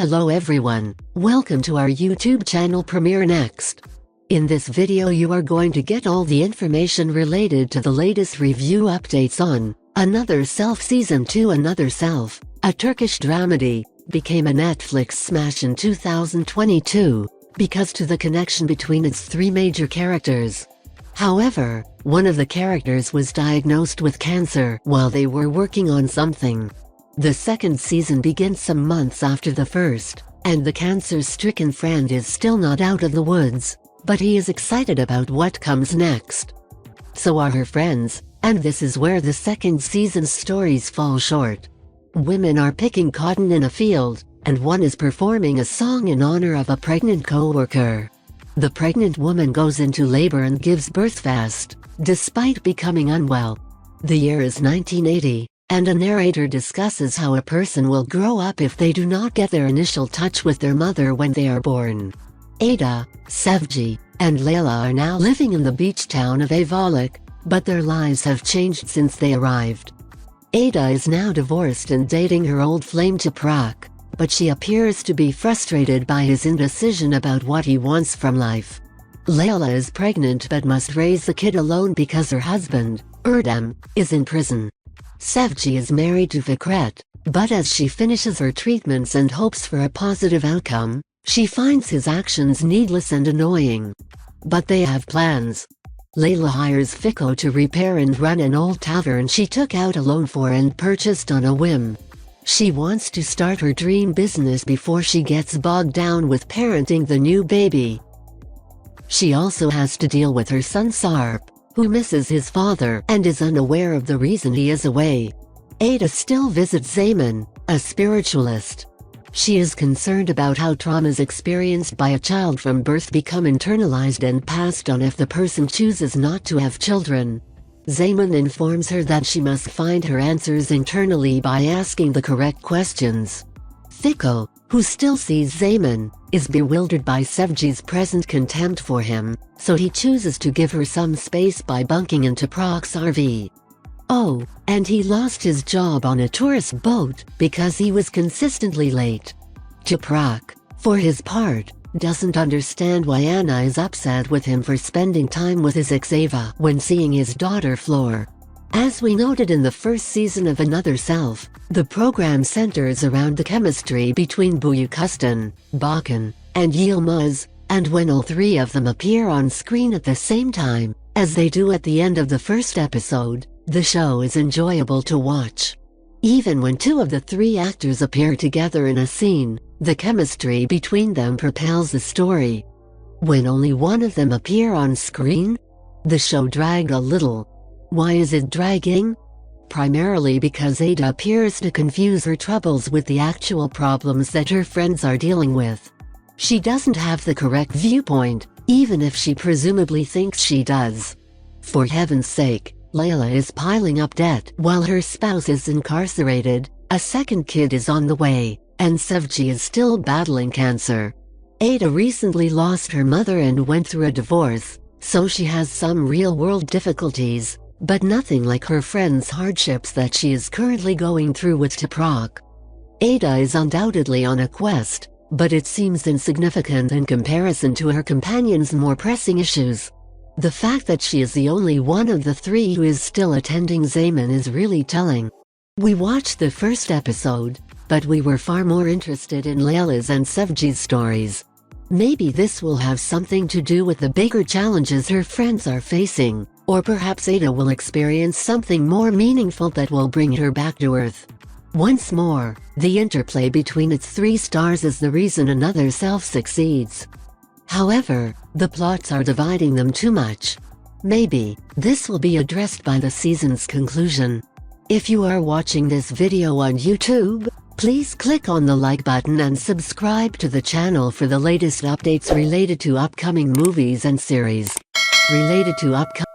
Hello everyone, welcome to our YouTube channel Premiere Next. In this video you are going to get all the information related to the latest review updates on Another Self Season 2. Another Self, a Turkish dramedy, became a Netflix smash in 2022 because to the connection between its three major characters. However, one of the characters was diagnosed with cancer while they were working on something. The second season begins some months after the first, and the cancer-stricken friend is still not out of the woods, but he is excited about what comes next. So are her friends, and this is where the second season's stories fall short. Women are picking cotton in a field, and one is performing a song in honor of a pregnant co-worker. The pregnant woman goes into labor and gives birth fast, despite becoming unwell. The year is 1980. And a narrator discusses how a person will grow up if they do not get their initial touch with their mother when they are born. Ada, Sevgi, and Layla are now living in the beach town of Ayvalık, but their lives have changed since they arrived. Ada is now divorced and dating her old flame Toprak, but she appears to be frustrated by his indecision about what he wants from life. Layla is pregnant but must raise the kid alone because her husband, Erdem, is in prison. Sevgi is married to Fikret, but as she finishes her treatments and hopes for a positive outcome, she finds his actions needless and annoying. But they have plans. Layla hires Fiko to repair and run an old tavern she took out a loan for and purchased on a whim. She wants to start her dream business before she gets bogged down with parenting the new baby. She also has to deal with her son Sarp, who misses his father and is unaware of the reason he is away. Ada still visits Zaman, a spiritualist. She is concerned about how traumas experienced by a child from birth become internalized and passed on if the person chooses not to have children. Zaman informs her that she must find her answers internally by asking the correct questions. Fiko, who still sees Zaman, is bewildered by Sevgi's present contempt for him, so he chooses to give her some space by bunking into Toprak's RV. Oh, and he lost his job on a tourist boat because he was consistently late. Toprak, for his part, doesn't understand why Anna is upset with him for spending time with his ex Ava when seeing his daughter Flor. As we noted in the first season of Another Self, the program centers around the chemistry between Büyüküstün, Bakan, and Yılmaz, and when all three of them appear on screen at the same time, as they do at the end of the first episode, the show is enjoyable to watch. Even when two of the three actors appear together in a scene, the chemistry between them propels the story. When only one of them appear on screen, the show dragged a little. Why is it dragging? Primarily because Ada appears to confuse her troubles with the actual problems that her friends are dealing with. She doesn't have the correct viewpoint, even if she presumably thinks she does. For heaven's sake, Layla is piling up debt while her spouse is incarcerated, a second kid is on the way, and Sevgi is still battling cancer. Ada recently lost her mother and went through a divorce, so she has some real-world difficulties, but nothing like her friend's hardships that she is currently going through with Toprak. Ada is undoubtedly on a quest, but it seems insignificant in comparison to her companion's more pressing issues. The fact that she is the only one of the three who is still attending Zaman is really telling. We watched the first episode, but we were far more interested in Layla's and Sevgi's stories. Maybe this will have something to do with the bigger challenges her friends are facing, or perhaps Ada will experience something more meaningful that will bring her back to earth. Once more, the interplay between its three stars is the reason Another Self succeeds. However, the plots are dividing them too much. Maybe this will be addressed by the season's conclusion. If you are watching this video on YouTube, please click on the like button and subscribe to the channel for the latest updates related to upcoming movies and series. Related to upcoming